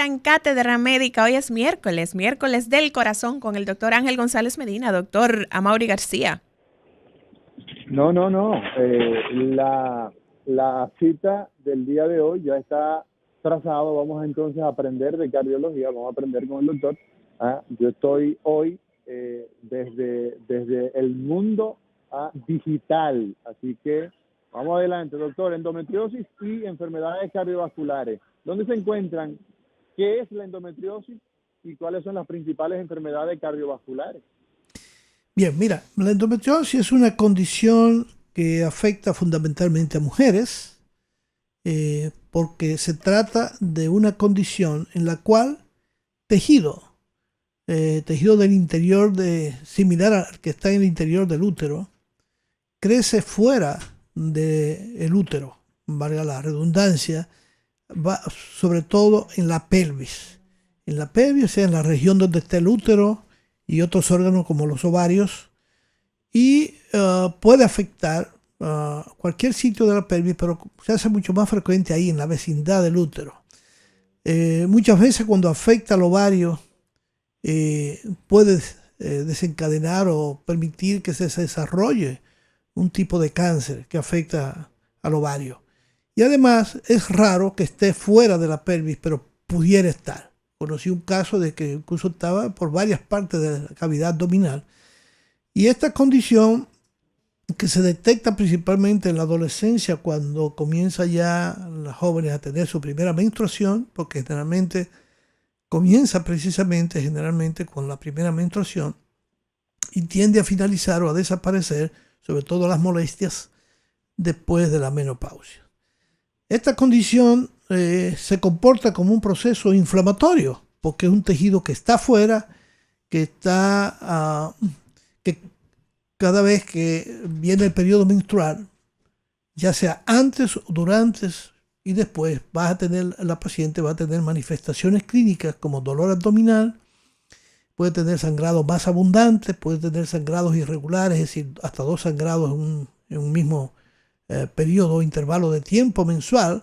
en Cátedra Médica. Hoy es miércoles del corazón con el doctor Ángel González Medina, doctor Amaury García. No, no, no. La cita del día de hoy ya está trazado. Vamos entonces a aprender de cardiología, vamos a aprender con el doctor. Yo estoy hoy desde el mundo digital, así que vamos adelante, doctor. Endometriosis y enfermedades cardiovasculares. ¿Dónde se encuentran? ¿Qué es la endometriosis y cuáles son las principales enfermedades cardiovasculares? Bien, mira, la endometriosis es una condición que afecta fundamentalmente a mujeres porque se trata de una condición en la cual tejido del interior, similar al que está en el interior del útero, crece fuera del útero, valga la redundancia, va sobre todo en la pelvis. En la pelvis, o sea, en la región donde está el útero y otros órganos como los ovarios, y puede afectar cualquier sitio de la pelvis, pero se hace mucho más frecuente ahí, en la vecindad del útero. Muchas veces cuando afecta al ovario, puede desencadenar o permitir que se desarrolle un tipo de cáncer que afecta al ovario. Y además es raro que esté fuera de la pelvis, pero pudiera estar. Conocí un caso de que incluso estaba por varias partes de la cavidad abdominal. Y esta condición, que se detecta principalmente en la adolescencia, cuando comienza ya las jóvenes a tener su primera menstruación, porque generalmente comienza generalmente con la primera menstruación y tiende a finalizar o a desaparecer, sobre todo las molestias, después de la menopausia. Esta condición se comporta como un proceso inflamatorio, porque es un tejido que está afuera, que cada vez que viene el periodo menstrual, ya sea antes, durante y después, la paciente va a tener manifestaciones clínicas como dolor abdominal, puede tener sangrados más abundantes, puede tener sangrados irregulares, es decir, hasta 2 sangrados en un mismo periodo o intervalo de tiempo mensual,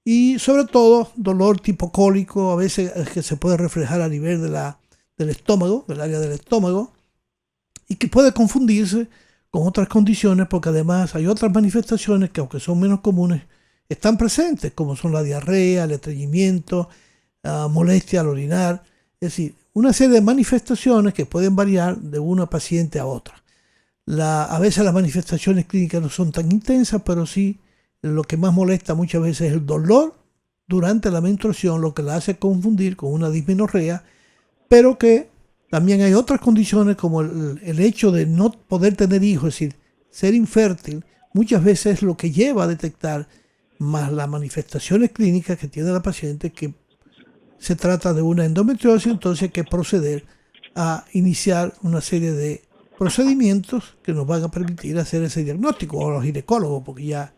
y sobre todo dolor tipo cólico, a veces que se puede reflejar a nivel del estómago, del área del estómago, y que puede confundirse con otras condiciones, porque además hay otras manifestaciones que, aunque son menos comunes, están presentes, como son la diarrea, el estreñimiento, molestia al orinar, es decir, una serie de manifestaciones que pueden variar de una paciente a otra. A veces las manifestaciones clínicas no son tan intensas, pero sí lo que más molesta muchas veces es el dolor durante la menstruación, lo que la hace confundir con una dismenorrea, pero que también hay otras condiciones como el hecho de no poder tener hijos, es decir, ser infértil, muchas veces es lo que lleva a detectar, más las manifestaciones clínicas que tiene la paciente, que se trata de una endometriosis. Entonces hay que proceder a iniciar una serie de procedimientos que nos van a permitir hacer ese diagnóstico, o los ginecólogos, porque ya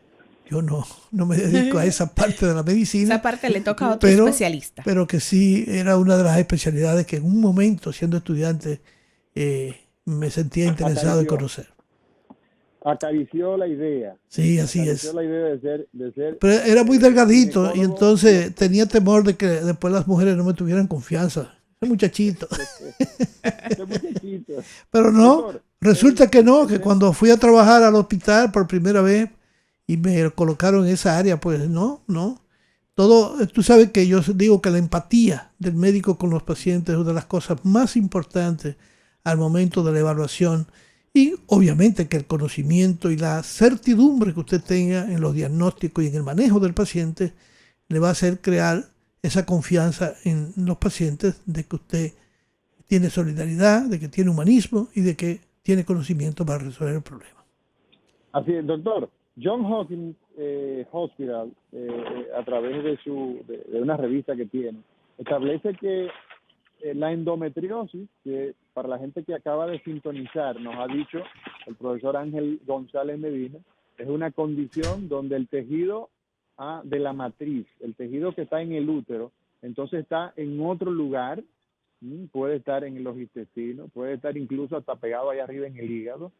yo no me dedico a esa parte de la medicina. Esa parte le toca a otro especialista. Pero que sí era una de las especialidades que en un momento, siendo estudiante, me sentía interesado en conocer. Acarició la idea. Sí, así Acarició es. la idea de ser Pero era muy delgadito y entonces ginecólogo. tenía temor de que después las mujeres no me tuvieran confianza. Ese muchachito. Ese muchachito. Pero no, Doctor, resulta que no, que cuando fui a trabajar al hospital por primera vez y me colocaron en esa área, pues no. Todo, tú sabes que yo digo que la empatía del médico con los pacientes es una de las cosas más importantes al momento de la evaluación, y obviamente que el conocimiento y la certidumbre que usted tenga en los diagnósticos y en el manejo del paciente le va a hacer crear esa confianza en los pacientes de que usted tiene solidaridad, de que tiene humanismo y de que tiene conocimiento para resolver el problema. Así es, doctor. John Hopkins Hospital, a través de una revista que tiene, establece que la endometriosis, que para la gente que acaba de sintonizar, nos ha dicho el profesor Ángel González Medina, es una condición donde el tejido de la matriz, el tejido que está en el útero, entonces está en otro lugar, puede estar en los intestinos, puede estar incluso hasta pegado ahí arriba en el hígado,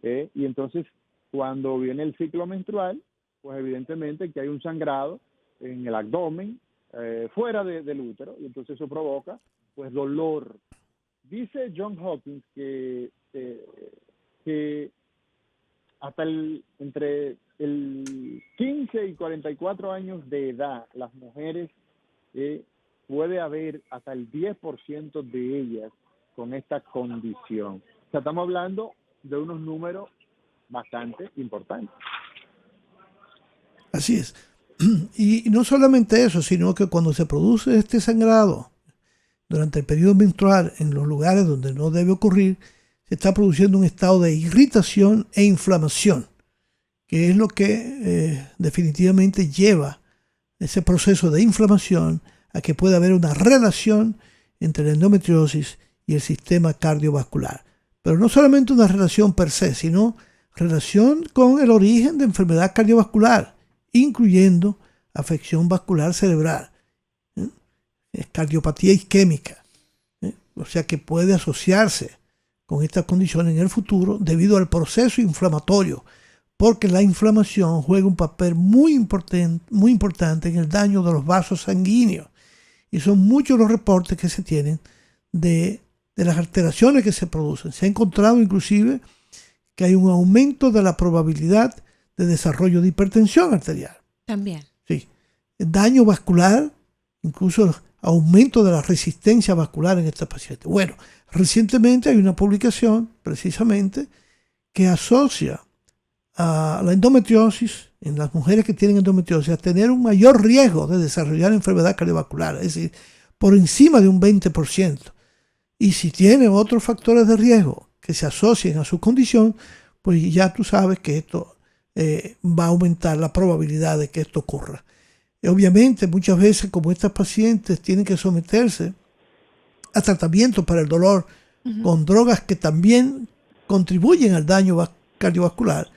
y entonces cuando viene el ciclo menstrual, pues evidentemente que hay un sangrado en el abdomen, fuera del útero, y entonces eso provoca pues dolor. Dice John Hopkins que hasta entre el 15 y 44 años de edad, las mujeres puede haber hasta el 10% de ellas con esta condición. O sea, estamos hablando de unos números bastante importantes. Así es. Y no solamente eso, sino que cuando se produce este sangrado durante el periodo menstrual en los lugares donde no debe ocurrir, se está produciendo un estado de irritación e inflamación, que es lo que definitivamente lleva ese proceso de inflamación a que pueda haber una relación entre la endometriosis y el sistema cardiovascular. Pero no solamente una relación per se, sino relación con el origen de enfermedad cardiovascular, incluyendo afección vascular cerebral, cardiopatía isquémica. O sea que puede asociarse con estas condiciones en el futuro debido al proceso inflamatorio, porque la inflamación juega un papel muy importante en el daño de los vasos sanguíneos. Y son muchos los reportes que se tienen de las alteraciones que se producen. Se ha encontrado inclusive que hay un aumento de la probabilidad de desarrollo de hipertensión arterial. También. Sí. El daño vascular, incluso aumento de la resistencia vascular en estos pacientes. Bueno, recientemente hay una publicación precisamente que asocia a la endometriosis en las mujeres que tienen endometriosis a tener un mayor riesgo de desarrollar enfermedad cardiovascular, es decir, por encima de un 20%. Y si tiene otros factores de riesgo que se asocien a su condición, pues ya tú sabes que esto va a aumentar la probabilidad de que esto ocurra. Obviamente, muchas veces, como estas pacientes tienen que someterse a tratamiento para el dolor con drogas que también contribuyen al daño cardiovascular,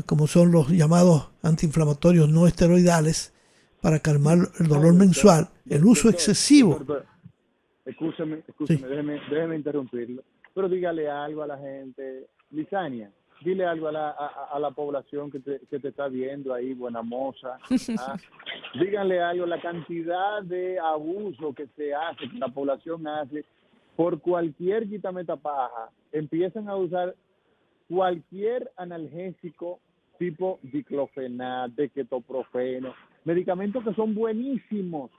como son los llamados antiinflamatorios no esteroidales, para calmar el dolor mensual, el uso excesivo. Escúcheme, Sí. déjeme interrumpirlo, pero dígale algo a la gente. Lisania, dile algo a la población que te está viendo ahí, buena moza. Díganle algo, la cantidad de abuso que se hace, que la población hace por cualquier quitametapaja. Empiezan a usar cualquier analgésico tipo diclofenac, ketoprofeno, medicamentos que son buenísimos,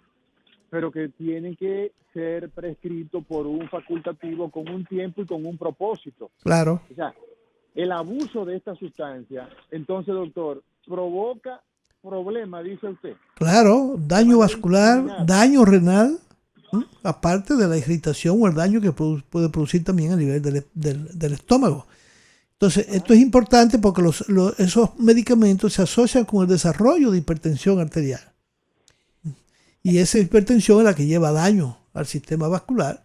pero que tienen que ser prescritos por un facultativo con un tiempo y con un propósito. Claro. O sea, el abuso de esta sustancia, entonces, doctor, provoca problemas, dice usted. Claro, daño vascular, daño renal, aparte de la irritación o el daño que puede producir también a nivel del estómago. Entonces, esto es importante porque esos medicamentos se asocian con el desarrollo de hipertensión arterial. Y esa hipertensión es la que lleva daño al sistema vascular,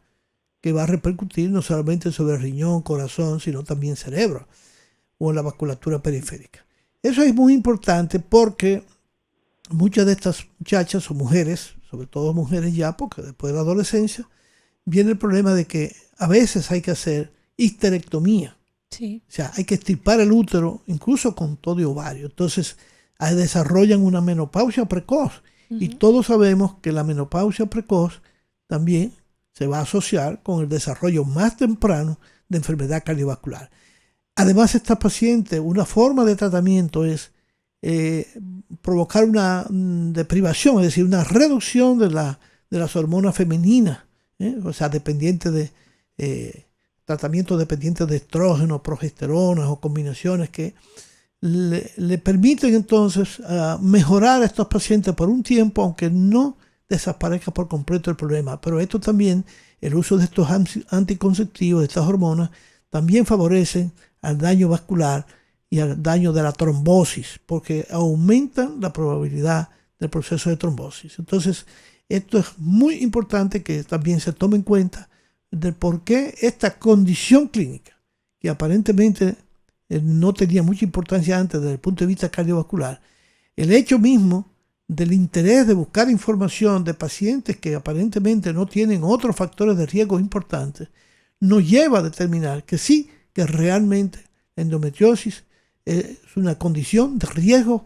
que va a repercutir no solamente sobre el riñón, corazón, sino también cerebro o en la vasculatura periférica. Eso es muy importante porque muchas de estas muchachas o mujeres, sobre todo mujeres ya, porque después de la adolescencia, viene el problema de que a veces hay que hacer histerectomía. Sí. O sea, hay que extirpar el útero, incluso con todo y ovario. Entonces, desarrollan una menopausia precoz. Y todos sabemos que la menopausia precoz también se va a asociar con el desarrollo más temprano de enfermedad cardiovascular. Además, esta paciente, una forma de tratamiento es provocar una deprivación, es decir, una reducción de las hormonas femeninas, o sea, dependiente de tratamientos dependientes de estrógenos, progesteronas o combinaciones que le permiten entonces mejorar a estos pacientes por un tiempo, aunque no desaparezca por completo el problema. Pero esto también, el uso de estos anticonceptivos, de estas hormonas, también favorecen al daño vascular y al daño de la trombosis, porque aumentan la probabilidad del proceso de trombosis. Entonces, esto es muy importante que también se tome en cuenta de por qué esta condición clínica, que aparentemente no tenía mucha importancia antes desde el punto de vista cardiovascular, el hecho mismo del interés de buscar información de pacientes que aparentemente no tienen otros factores de riesgo importantes, nos lleva a determinar que sí, que realmente la endometriosis es una condición de riesgo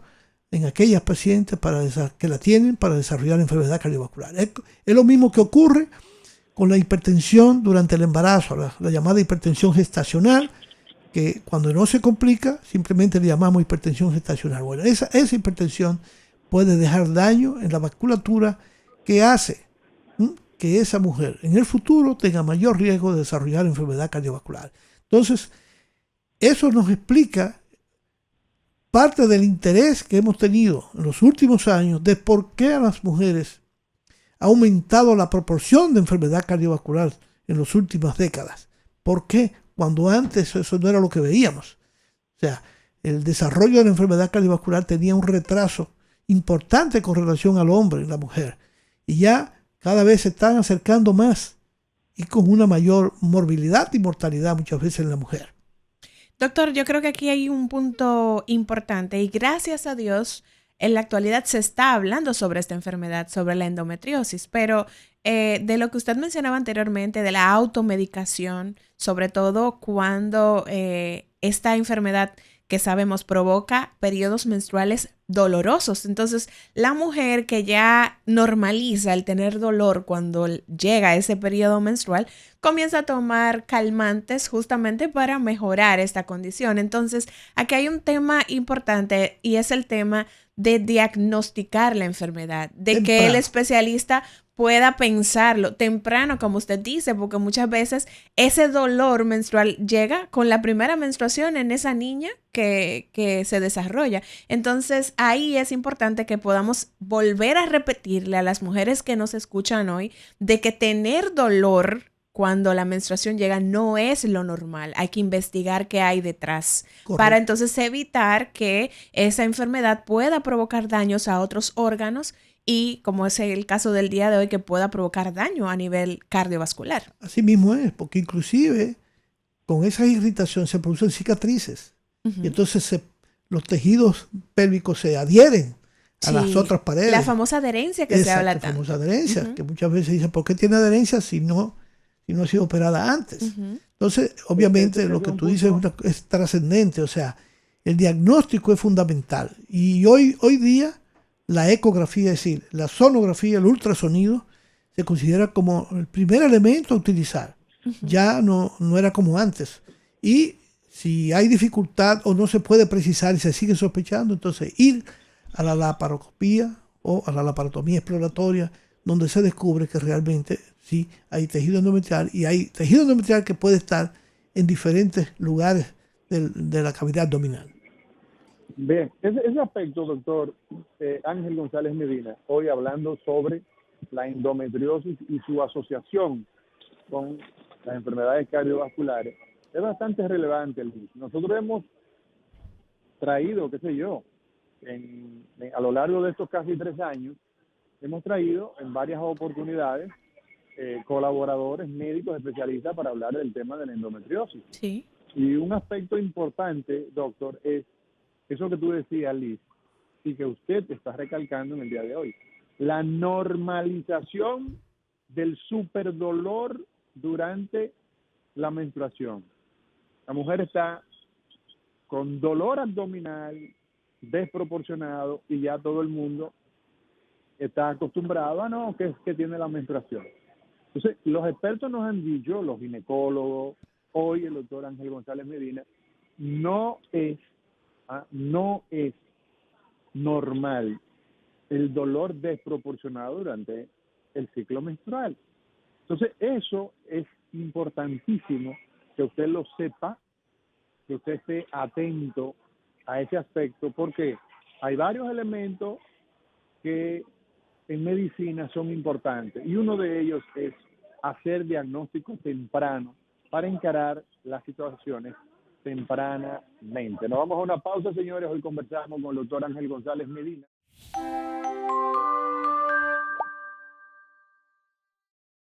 en aquellas pacientes que la tienen para desarrollar enfermedad cardiovascular. Es lo mismo que ocurre con la hipertensión durante el embarazo, la llamada hipertensión gestacional, que cuando no se complica, simplemente le llamamos hipertensión gestacional. Bueno, esa hipertensión puede dejar daño en la vasculatura que hace que esa mujer en el futuro tenga mayor riesgo de desarrollar enfermedad cardiovascular. Entonces, eso nos explica parte del interés que hemos tenido en los últimos años de por qué a las mujeres ha aumentado la proporción de enfermedad cardiovascular en las últimas décadas. ¿Por qué? Cuando antes eso no era lo que veíamos. O sea, el desarrollo de la enfermedad cardiovascular tenía un retraso importante con relación al hombre y la mujer. Y ya cada vez se están acercando más y con una mayor morbilidad y mortalidad muchas veces en la mujer. Doctor, yo creo que aquí hay un punto importante y gracias a Dios en la actualidad se está hablando sobre esta enfermedad, sobre la endometriosis, pero de lo que usted mencionaba anteriormente, de la automedicación, sobre todo cuando esta enfermedad que sabemos provoca periodos menstruales dolorosos. Entonces, la mujer que ya normaliza el tener dolor cuando llega ese periodo menstrual, comienza a tomar calmantes justamente para mejorar esta condición. Entonces, aquí hay un tema importante y es el tema de diagnosticar la enfermedad, de que el especialista pueda pensarlo temprano, como usted dice, porque muchas veces ese dolor menstrual llega con la primera menstruación en esa niña que se desarrolla. Entonces, ahí es importante que podamos volver a repetirle a las mujeres que nos escuchan hoy de que tener dolor cuando la menstruación llega no es lo normal. Hay que investigar qué hay detrás. Correcto. Para entonces evitar que esa enfermedad pueda provocar daños a otros órganos y, como es el caso del día de hoy, que pueda provocar daño a nivel cardiovascular. Así mismo es, porque inclusive con esa irritación se producen cicatrices. Y entonces los tejidos pélvicos se adhieren a las otras paredes. La famosa adherencia que se habla tanto. La famosa adherencia, que muchas veces dicen, ¿por qué tiene adherencia si no ha sido operada antes? Entonces, obviamente, lo que tú dices es trascendente. O sea, el diagnóstico es fundamental. Y hoy día, la ecografía, es decir, la sonografía, el ultrasonido, se considera como el primer elemento a utilizar. Ya no era como antes. Y si hay dificultad o no se puede precisar y se sigue sospechando, entonces ir a la laparoscopía o a la laparotomía exploratoria, donde se descubre que realmente sí hay tejido endometrial y hay tejido endometrial que puede estar en diferentes lugares de la cavidad abdominal. Bien, ese aspecto, doctor Ángel González Medina, hoy hablando sobre la endometriosis y su asociación con las enfermedades cardiovasculares, es bastante relevante, Luis. Nosotros hemos traído, qué sé yo, a lo largo de estos casi 3 años, hemos traído en varias oportunidades colaboradores médicos especialistas para hablar del tema de la endometriosis. Sí. Y un aspecto importante, doctor, es eso que tú decías, Liz, y que usted está recalcando en el día de hoy. La normalización del superdolor durante la menstruación. La mujer está con dolor abdominal desproporcionado y ya todo el mundo está acostumbrado a no, que es que tiene la menstruación. Entonces, los expertos nos han dicho, los ginecólogos, hoy el doctor Ángel González Medina, no es normal el dolor desproporcionado durante el ciclo menstrual. Entonces, eso es importantísimo que usted lo sepa, que usted esté atento a ese aspecto, porque hay varios elementos que en medicina son importantes y uno de ellos es hacer diagnóstico temprano para encarar las situaciones tempranamente. Nos vamos a una pausa, señores. Hoy conversamos con el doctor Ángel González Medina.